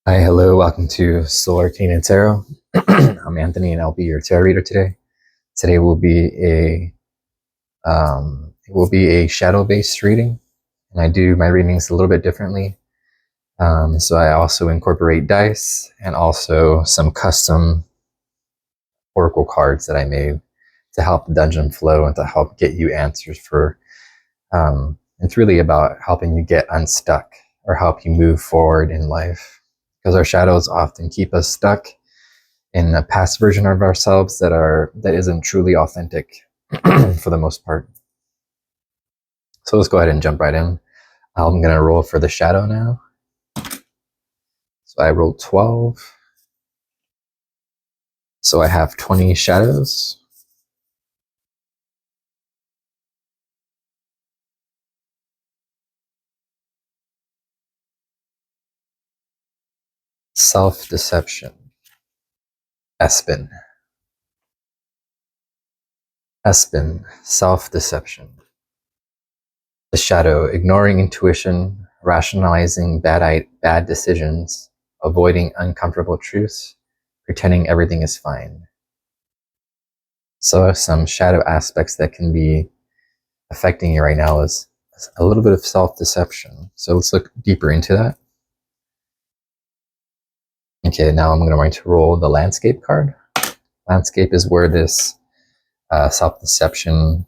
Hi, hello, welcome to Soularcanatarot. I'm Anthony, and I'll be your tarot reader today. Today will be a shadow-based reading, and I do my readings a little bit differently. So I also incorporate dice and also some custom oracle cards that I made to help the dungeon flow and to help get you answers for. It's really about helping you get unstuck or help you move forward in life, because our shadows often keep us stuck in a past version of ourselves that isn't truly authentic for the most part. So let's go ahead and jump right in. I'm going to roll for the shadow now. So I rolled 12. So I have 20 shadows. Self-deception. Espin. Espin. Self-deception. The shadow, ignoring intuition, rationalizing bad decisions, avoiding uncomfortable truths, pretending everything is fine. So some shadow aspects that can be affecting you right now is a little bit of self-deception. So let's look deeper into that. Okay, now I'm going to roll the landscape card. Landscape is where this self-deception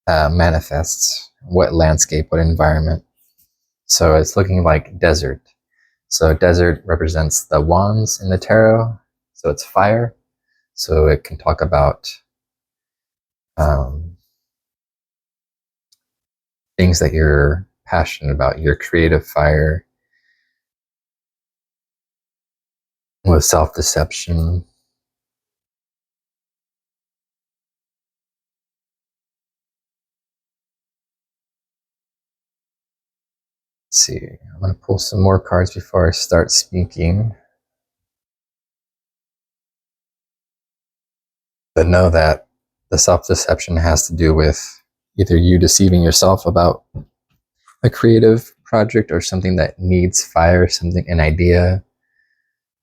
manifests. What landscape, what environment. So it's looking like desert. So desert represents the wands in the tarot. So it's fire. So it can talk about things that you're passionate about, your creative fire, with self-deception. Let's see, I'm going to pull some more cards before I start speaking. But know that the self-deception has to do with either you deceiving yourself about a creative project or something that needs fire, something, an idea,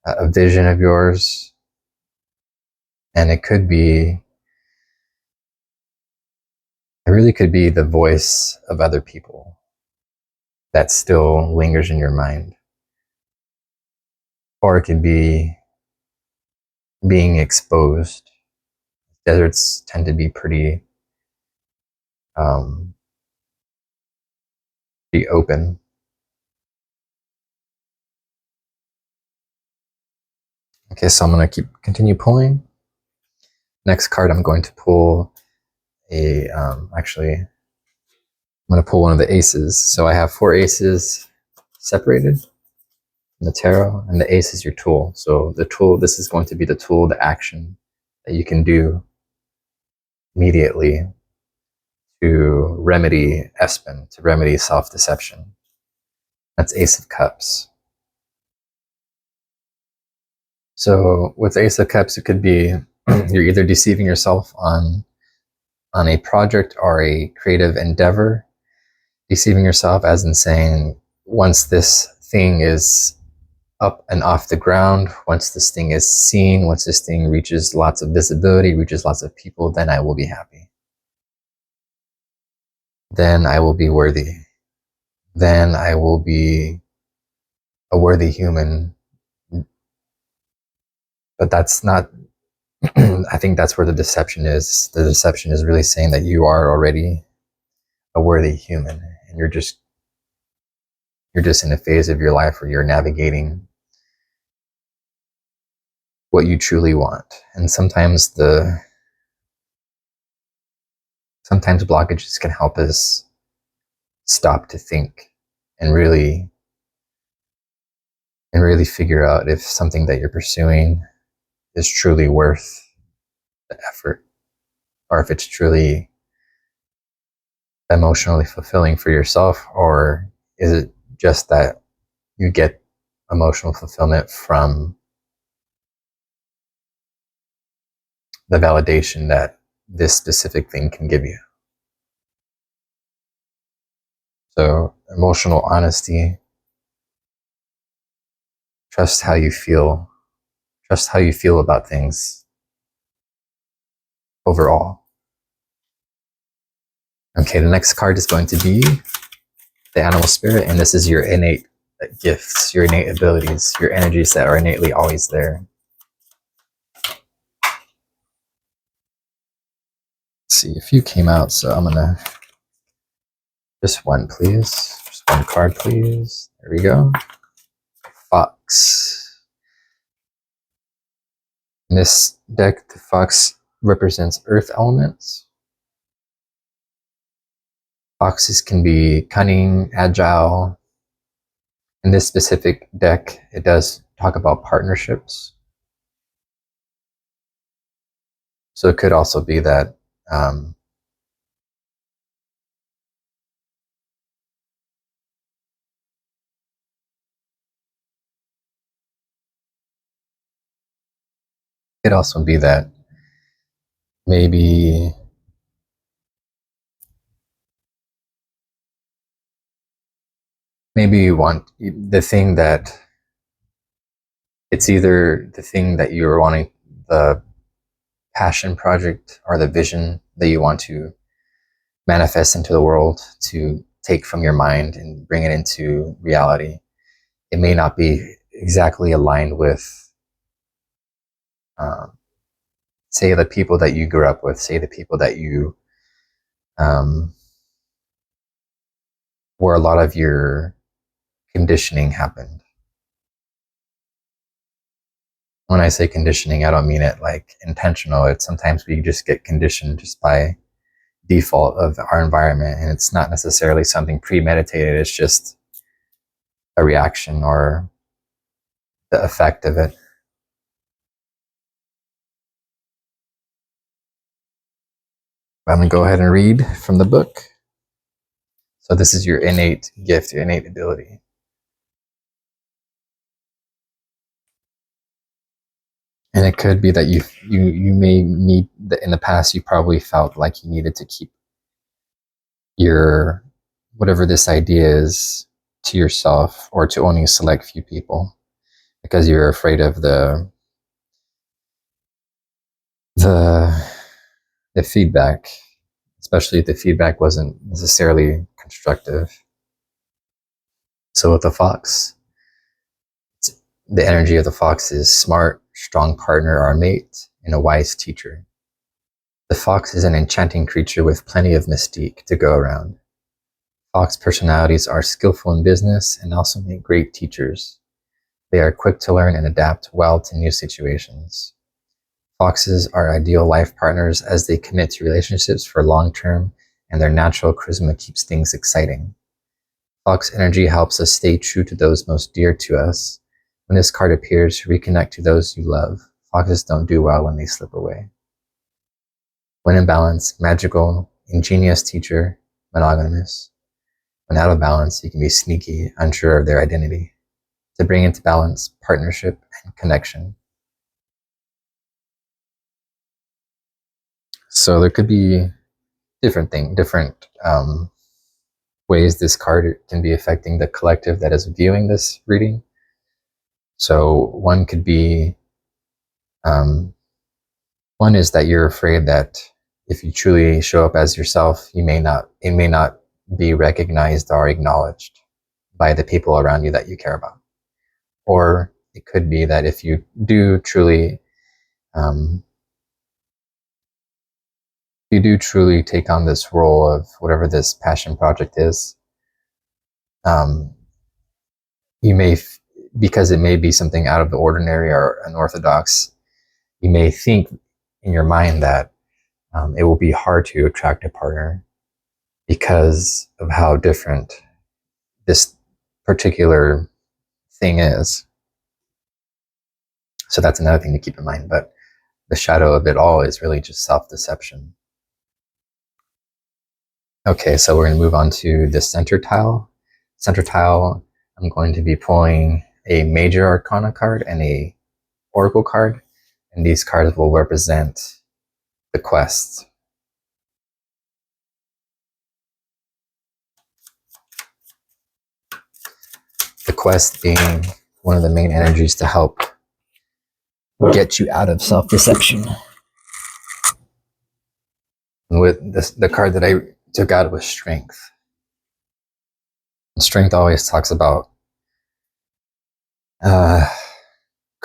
a vision of yours. And it really could be the voice of other people that still lingers in your mind. Or it could be being exposed. Deserts tend to be pretty be open. Okay, so I'm going to continue pulling. Next card, I'm going to pull I'm going to pull one of the aces. So I have 4 aces separated in the tarot, and the ace is your tool. So the tool, this is going to be the tool, the action that you can do immediately to remedy Espin, to remedy self-deception. That's Ace of Cups. So with Ace of Cups, it could be you're either deceiving yourself on a project or a creative endeavor. Deceiving yourself as in saying, once this thing is up and off the ground, once this thing is seen, once this thing reaches lots of visibility, reaches lots of people, then I will be happy. Then I will be worthy. Then I will be a worthy human. But that's not, I think that's where the deception is. The deception is really saying that you are already a worthy human, and you're just in a phase of your life where you're navigating what you truly want. And sometimes blockages can help us stop to think and really figure out if something that you're pursuing is truly worth the effort, or if it's truly emotionally fulfilling for yourself, or is it just that you get emotional fulfillment from the validation that this specific thing can give you. So emotional honesty Trust how you feel. Trust how you feel about things overall. Okay, the next card is going to be the animal spirit, and this is your innate gifts, your innate abilities, your energies that are innately always there. Let's see, a few came out, so I'm gonna just one, please. Just one card, please. There we go. Fox. In this deck, the fox represents earth elements. Foxes can be cunning, agile. In this specific deck, it does talk about partnerships. So it could also be that it could also be that maybe you want the thing that it's either the thing that you're wanting, the passion project or the vision that you want to manifest into the world, to take from your mind and bring it into reality. It may not be exactly aligned with, say, the people that you grew up with, say the people that you, where a lot of your conditioning happened. When I say conditioning, I don't mean it like intentional. It's sometimes we just get conditioned just by default of our environment, and it's not necessarily something premeditated. It's just a reaction or the effect of it. I'm going to go ahead and read from the book. So this is your innate gift, your innate ability. And it could be that you may need, in the past you probably felt like you needed to keep your, whatever this idea is, to yourself or to only a select few people, because you're afraid of the feedback, especially if the feedback wasn't necessarily constructive. So with the fox, the energy of the fox is smart, strong partner or mate, and a wise teacher. The fox is an enchanting creature with plenty of mystique to go around. Fox personalities are skillful in business and also make great teachers. They are quick to learn and adapt well to new situations. Foxes are ideal life partners as they commit to relationships for long term, and their natural charisma keeps things exciting. Fox energy helps us stay true to those most dear to us. When this card appears, reconnect to those you love. Foxes don't do well when they slip away. When in balance, magical, ingenious teacher, monogamous. When out of balance, you can be sneaky, unsure of their identity. To bring into balance, partnership and connection. So there could be different ways this card can be affecting the collective that is viewing this reading. So one could be, one is that you're afraid that if you truly show up as yourself, it may not be recognized or acknowledged by the people around you that you care about. Or it could be that if you do truly, take on this role of whatever this passion project is, you may, because it may be something out of the ordinary or unorthodox, you may think in your mind that it will be hard to attract a partner because of how different this particular thing is. So that's another thing to keep in mind. But the shadow of it all is really just self-deception. Okay, so we're going to move on to the center tile. Center tile, I'm going to be pulling a major arcana card and a oracle card, and these cards will represent the quest. The quest being one of the main energies to help get you out of self-deception. And with this, the card that I took out was Strength. And Strength always talks about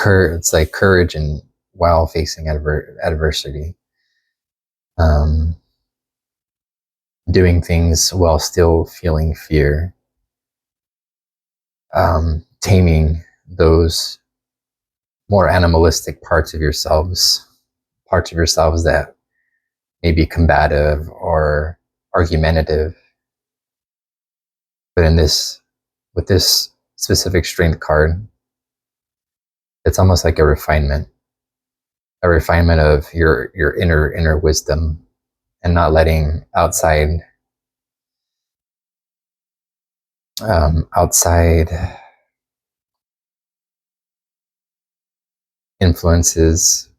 it's like courage and while facing adversity. Doing things while still feeling fear. Taming those more animalistic parts of yourselves that may be combative or argumentative. But with this specific Strength card, it's almost like a refinement of your inner wisdom, and not letting outside influences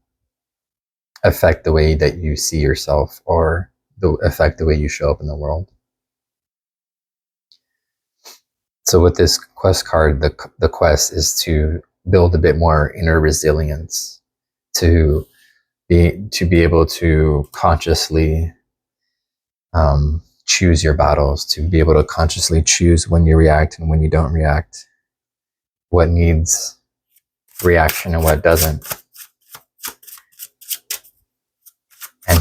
affect the way that you see yourself, or affect the way you show up in the world. So with this quest card, the quest is to build a bit more inner resilience, to be able to consciously choose your battles, to be able to consciously choose when you react and when you don't react, what needs reaction and what doesn't, and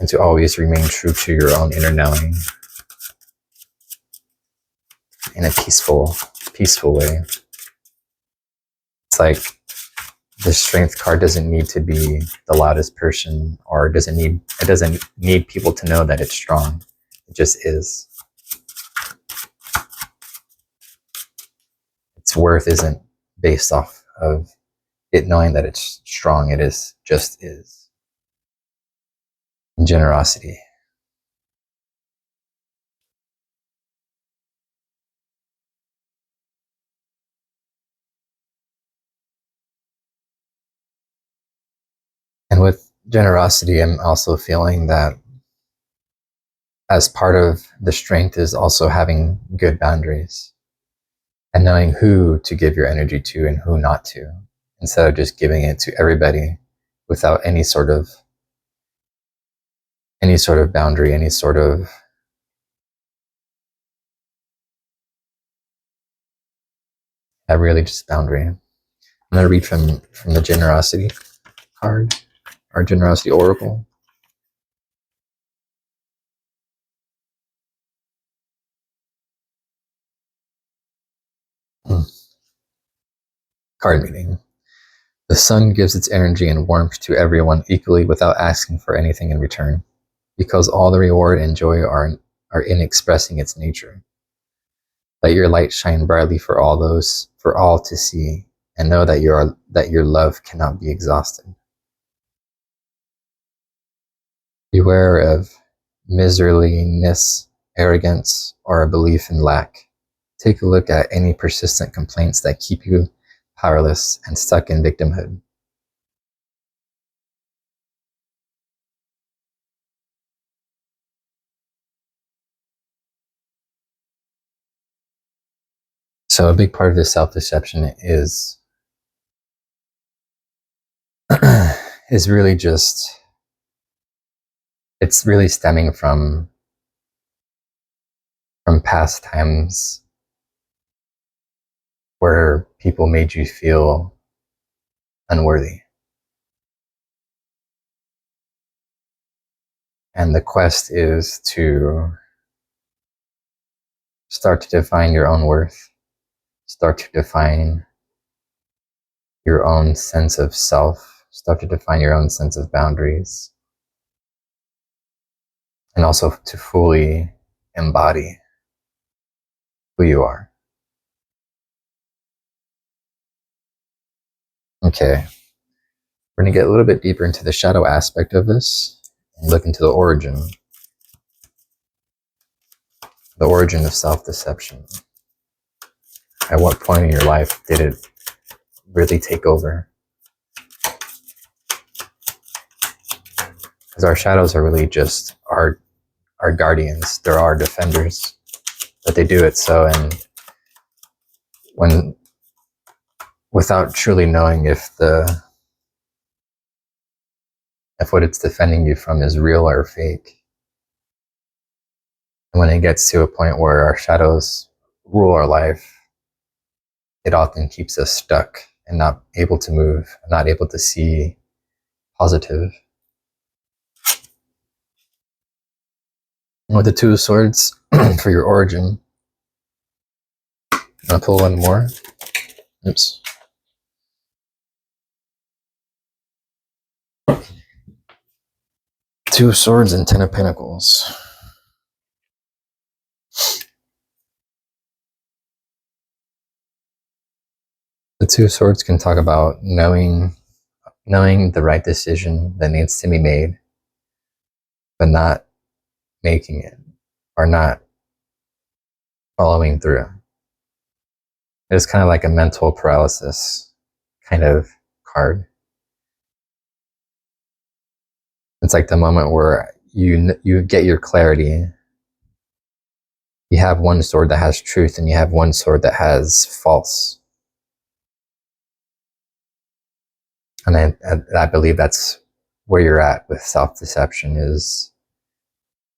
to always remain true to your own inner knowing in a peaceful way. It's like the Strength card doesn't need to be the loudest person, or it doesn't need people to know that it's strong. It just is. Its worth isn't based off of it knowing that it's strong. It just is. Generosity. And with generosity, I'm also feeling that as part of the Strength is also having good boundaries and knowing who to give your energy to and who not to, instead of just giving it to everybody without any sort of boundary, any sort of really just boundary. I'm going to read from the Generosity card, our Generosity Oracle. Card meaning. The sun gives its energy and warmth to everyone equally without asking for anything in return, because all the reward and joy are in expressing its nature. Let your light shine brightly for all to see, and know that your love cannot be exhausted. Beware of miserliness, arrogance, or a belief in lack. Take a look at any persistent complaints that keep you powerless and stuck in victimhood. So a big part of this self-deception is really just, it's really stemming from past times where people made you feel unworthy. And the quest is to start to define your own worth, start to define your own sense of self, start to define your own sense of boundaries, and also to fully embody who you are. Okay, we're going to get a little bit deeper into the shadow aspect of this and look into the origin of self-deception. At what point in your life did it really take over? Because our shadows are really just our guardians. They're our defenders. But they do it so, and when without truly knowing if what it's defending you from is real or fake. And when it gets to a point where our shadows rule our life, it often keeps us stuck and not able to move, not able to see positive. And with the Two of Swords for your origin, I'm gonna pull one more. Oops. Two of Swords and Ten of Pentacles. The Two of Swords can talk about knowing the right decision that needs to be made, but not making it or not following through. It's kind of like a mental paralysis kind of card. It's like the moment where you get your clarity. You have one sword that has truth and you have one sword that has false. And I believe that's where you're at with self-deception is,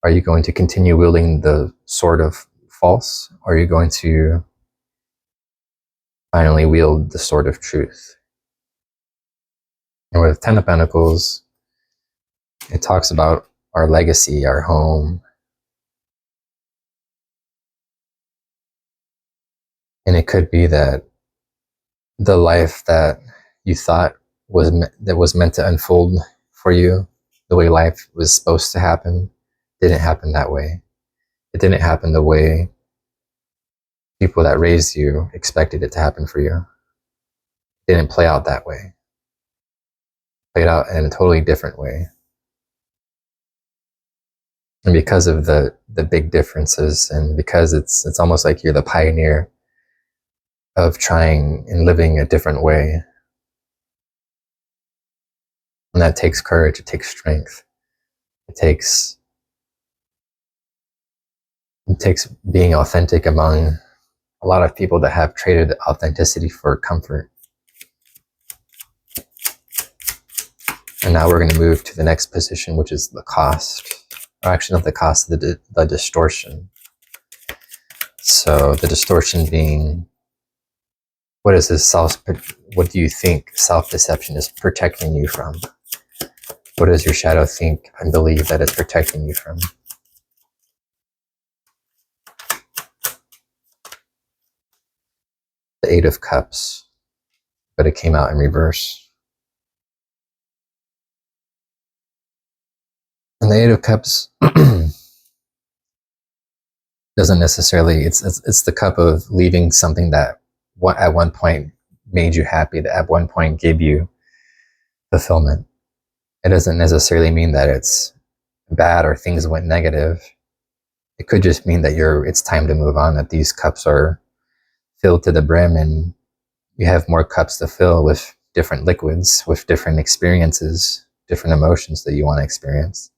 are you going to continue wielding the sword of false, or are you going to finally wield the sword of truth? And with Ten of Pentacles, it talks about our legacy, our home. And it could be that the life that you thought was meant to unfold for you, the way life was supposed to happen, didn't happen that way. It didn't happen the way people that raised you expected it to happen for you. It didn't play out that way. It played out in a totally different way. And because of the big differences, and because it's almost like you're the pioneer of trying and living a different way. And that takes courage, it takes strength. It takes being authentic among a lot of people that have traded authenticity for comfort. And now we're going to move to the next position, which is the cost, or actually not the cost, the distortion. So the distortion being, what do you think self-deception is protecting you from? What does your shadow think and believe that it's protecting you from? The Eight of Cups, but it came out in reverse. And the Eight of Cups doesn't necessarily, it's the cup of leaving something that at one point made you happy, that at one point gave you fulfillment. It doesn't necessarily mean that it's bad or things went negative. It could just mean that it's time to move on, that these cups are filled to the brim and you have more cups to fill with different liquids, with different experiences, different emotions that you want to experience.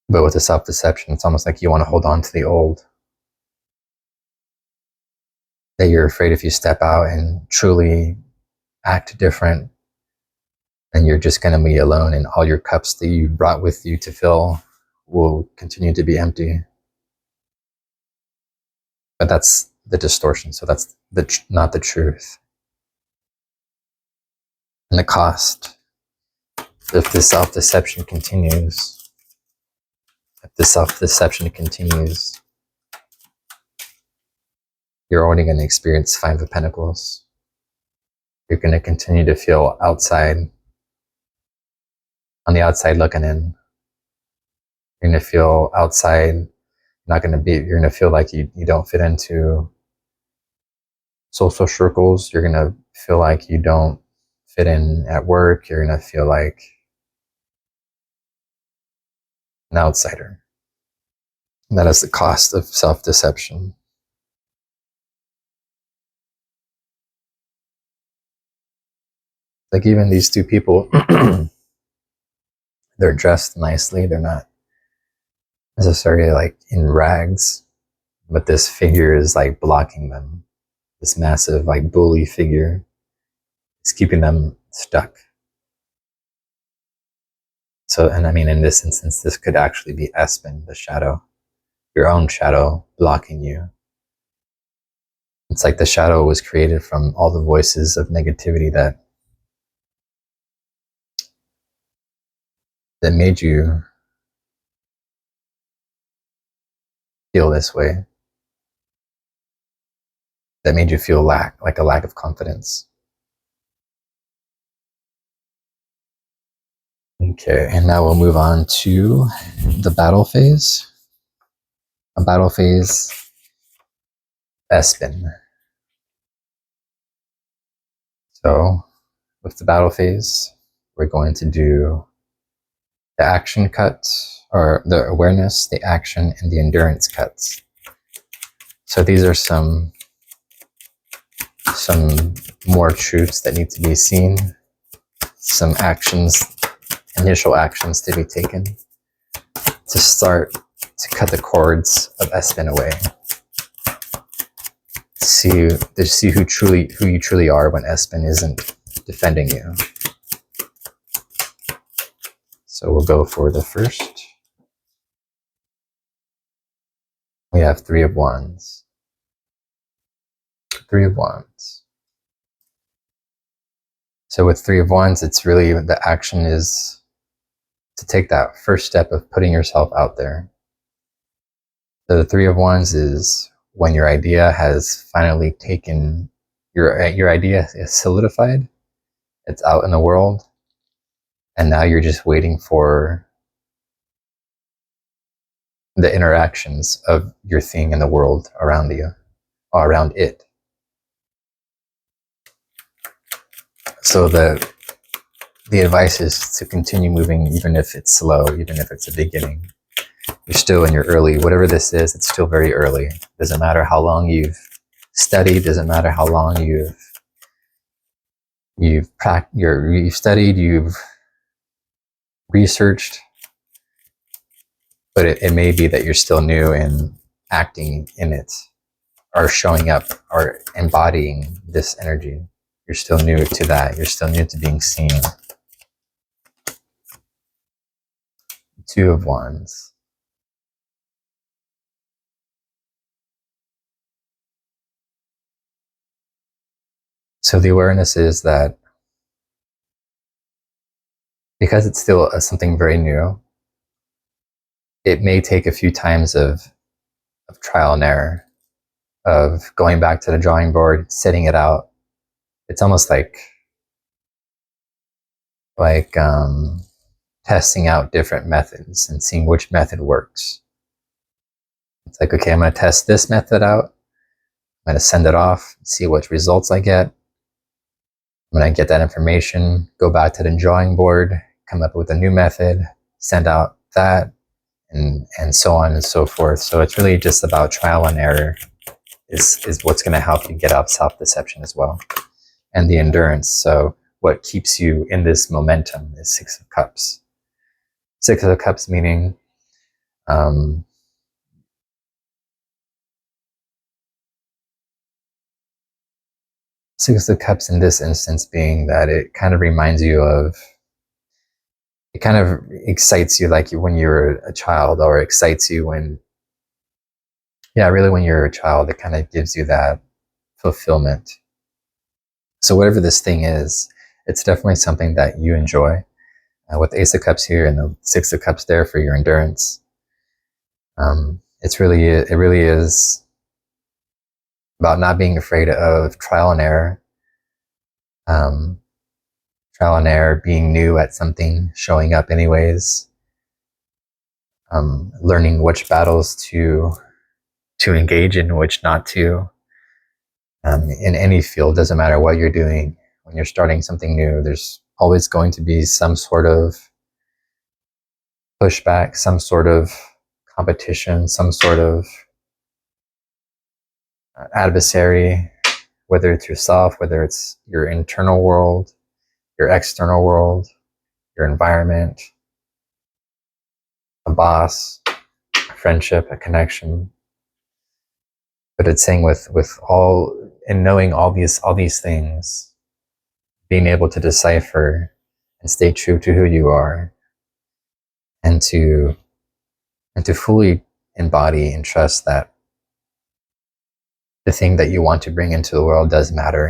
But with the self-deception, it's almost like you want to hold on to the old. That you're afraid if you step out and truly act different, and you're just going to be alone, and all your cups that you brought with you to fill will continue to be empty. But that's the distortion. So that's not the truth. And the cost, if this self-deception continues, you're only going to experience Five of Pentacles. You're going to continue to feel outside, on the outside looking in. You're going to feel outside, you're going to feel like you don't fit into social circles. You're going to feel like you don't fit in at work. You're going to feel like an outsider. And that is the cost of self-deception. Like even these two people, they're dressed nicely. They're not necessarily like in rags. but this figure is like blocking them. This massive like bully figure is keeping them stuck. So, and I mean, in this instance, this could actually be Espin, the shadow, your own shadow blocking you. It's like the shadow was created from all the voices of negativity that made you feel this way, that made you feel like a lack of confidence. Okay, and now we'll move on to the battle phase. A battle phase, Espin. So with the battle phase, we're going to do the action cuts, or the awareness, the action, and the endurance cuts. So these are some more truths that need to be seen, some actions, initial actions to be taken to start to cut the cords of Espin away. To see who you truly are when Espin isn't defending you. So we'll go for the first. We have Three of Wands. Three of Wands. So with Three of Wands, it's really the action is to take that first step of putting yourself out there. So the Three of Wands is when your idea has finally taken, your idea is solidified, it's out in the world, and now you're just waiting for the interactions of your thing in the world around you, or around it. So the advice is to continue moving, even if it's slow, even if it's a beginning. You're still in your early, whatever this is, it's still very early. Doesn't matter how long you've studied, doesn't matter how long you've studied, you've researched, but it may be that you're still new in acting in it, or showing up, or embodying this energy. You're still new to that. You're still new to being seen. Two of Wands. So the awareness is that because it's still something very new, it may take a few times of trial and error, of going back to the drawing board, setting it out. It's almost like testing out different methods and seeing which method works. It's like, okay, I'm going to test this method out. I'm going to send it off, see what results I get. I'm going to get that information, go back to the drawing board, come up with a new method, send out that, and so on and so forth. So it's really just about trial and error is what's going to help you get out of self-deception as well. And the endurance. So what keeps you in this momentum is Six of Cups. Six of Cups meaning Six of Cups in this instance being that it kind of reminds you of, it kind of excites you like when you're a child, or excites you when, really when you're a child, it kind of gives you that fulfillment. So whatever this thing is, it's definitely something that you enjoy. With the Ace of Cups here and the Six of Cups there for your endurance, it really is about not being afraid of trial and error. Trial and error, being new at something, showing up anyways, learning which battles to engage in, which not to. In any field, doesn't matter what you're doing. When you're starting something new, there's always going to be some sort of pushback, some sort of competition, some sort of adversary, whether it's yourself, whether it's your internal world, your external world, your environment, a boss, a friendship, a connection. But it's saying with all, and knowing all these things, being able to decipher and stay true to who you are, and to fully embody and trust that the thing that you want to bring into the world does matter,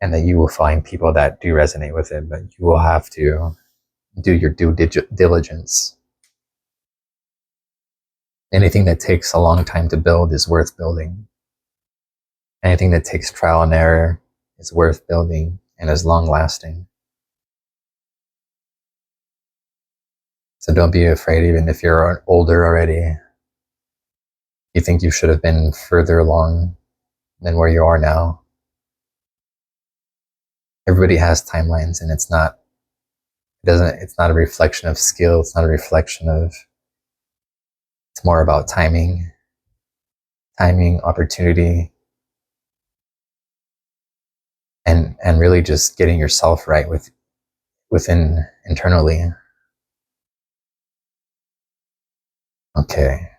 and that you will find people that do resonate with it, but you will have to do your due diligence. Anything that takes a long time to build is worth building. Anything that takes trial and error is worth building and is long lasting. So don't be afraid, even if you're older already. You think you should have been further along than where you are now. Everybody has timelines, and it's not a reflection of skill. It's not a reflection of, it's more about timing, opportunity, and really just getting yourself right within internally. Okay.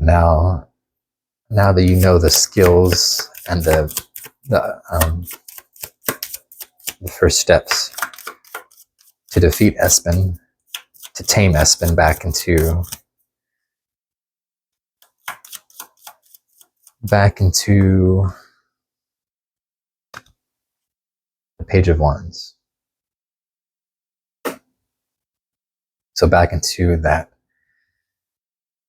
Now that you know the skills and the first steps to defeat Espin, to tame Espin back into the Page of Wands. So back into that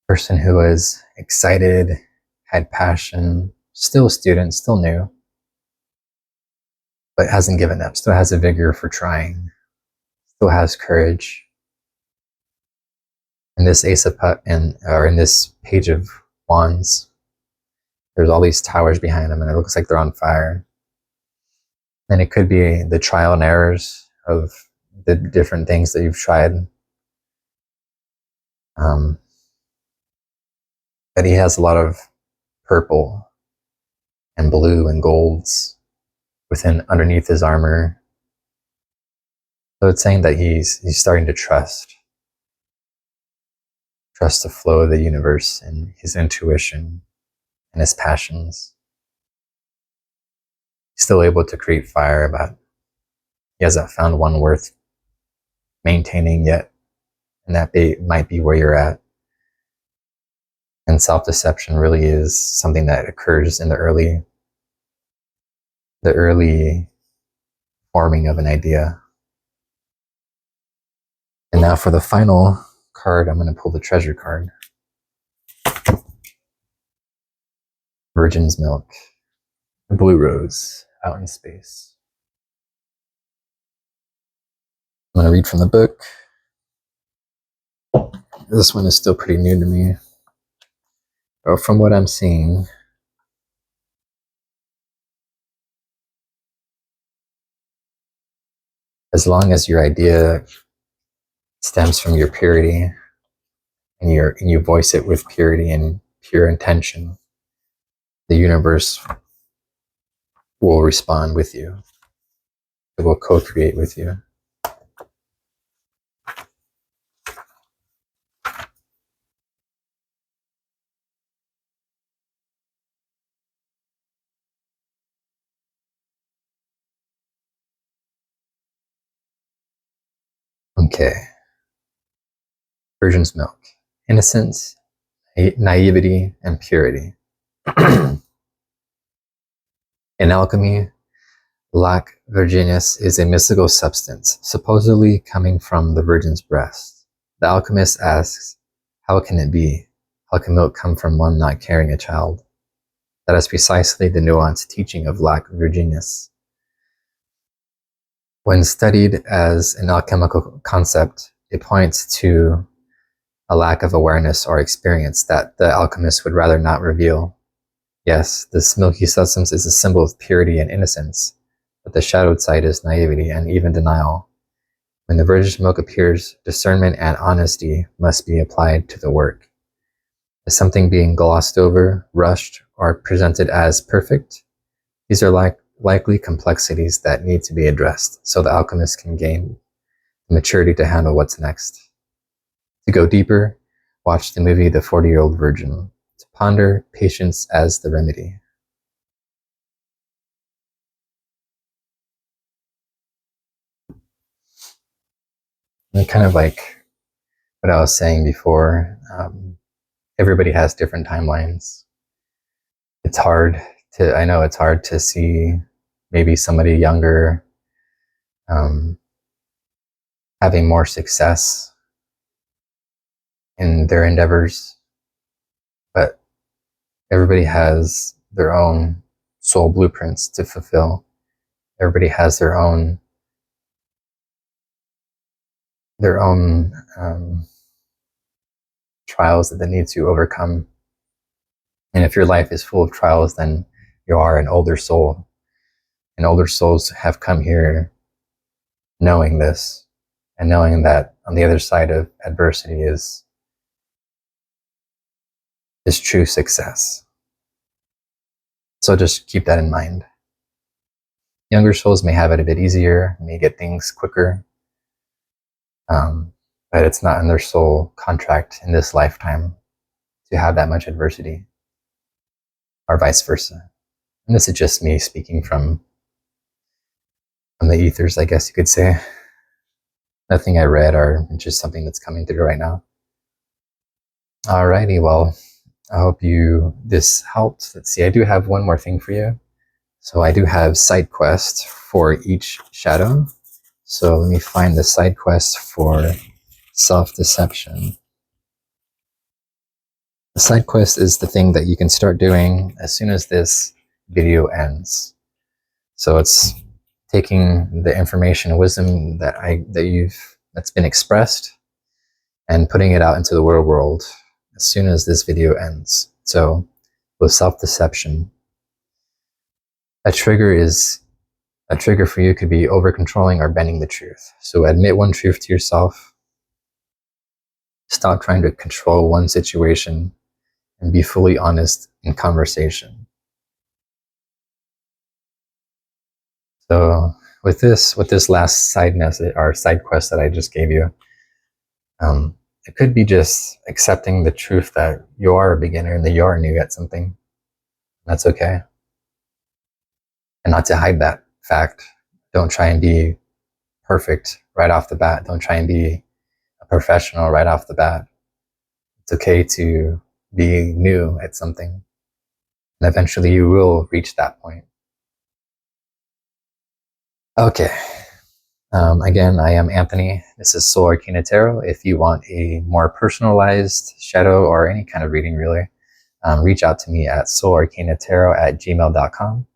person who was excited, had passion, still a student, still new, but hasn't given up, still has a vigor for trying, still has courage. In this Ace of in this Page of Wands, there's all these towers behind them, and it looks like they're on fire. And it could be the trial and errors of the different things that you've tried. But he has a lot of purple and blue and golds underneath his armor. So it's saying that he's starting to trust the flow of the universe and his intuition and his passions. He's still able to create fire, but he hasn't found one worth maintaining yet, and that might be where you're at. And self-deception really is something that occurs in the early forming of an idea. And now for the final card, I'm going to pull the treasure card. Virgin's Milk, a blue rose out in space. I'm going to read from the book. This one is still pretty new to me. But from what I'm seeing, as long as your idea stems from your purity and you voice it with purity and pure intention, the universe will respond with you. It will co-create with you. Okay. Virgin's Milk. Innocence, naivety, and purity. In alchemy, lac virginis is a mystical substance, supposedly coming from the virgin's breast. The alchemist asks, how can it be? How can milk come from one not carrying a child? That is precisely the nuanced teaching of lac virginis. When studied as an alchemical concept, it points to a lack of awareness or experience that the alchemist would rather not reveal. Yes, this milky substance is a symbol of purity and innocence, but the shadowed side is naivety and even denial. When the virgin's milk appears, discernment and honesty must be applied to the work. Is something being glossed over, rushed, or presented as perfect? These are likely complexities that need to be addressed so the alchemist can gain the maturity to handle what's next. To go deeper, watch the movie The 40-Year-Old Virgin to ponder patience as the remedy. And kind of like what I was saying before, everybody has different timelines. I know it's hard to see maybe somebody younger um, having more success in their endeavors, but everybody has their own soul blueprints to fulfill. Everybody has their own trials that they need to overcome. And if your life is full of trials, then you are an older soul. And older souls have come here knowing this and knowing that on the other side of adversity is true success. So just keep that in mind. Younger souls may have it a bit easier, may get things quicker, but it's not in their soul contract in this lifetime to have that much adversity, or vice versa. And this is just me speaking from the ethers, I guess you could say. Nothing I read or just something that's coming through right now. Alrighty, well, I hope this helped. Let's see, I do have one more thing for you. So I do have side quests for each shadow. So let me find the side quest for self-deception. The side quest is the thing that you can start doing as soon as this video ends. So it's taking the information and wisdom that's been expressed and putting it out into the real world as soon as this video ends. So with self-deception, a trigger for you could be over-controlling or bending the truth. So admit one truth to yourself. Stop trying to control one situation and be fully honest in conversation. So with this last side message or side quest that I just gave you, it could be just accepting the truth that you are a beginner and that you are new at something. That's okay. And not to hide that fact. Don't try and be perfect right off the bat. Don't try and be a professional right off the bat. It's okay to be new at something. And eventually you will reach that point. Okay. Again, I am Anthony. This is Soularcanatarot. If you want a more personalized shadow or any kind of reading, really, reach out to me at soularcanatarot@gmail.com.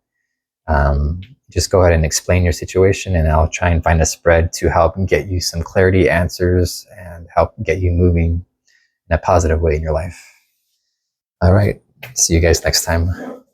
Just go ahead and explain your situation, and I'll try and find a spread to help get you some clarity, answers, and help get you moving in a positive way in your life. All right. See you guys next time.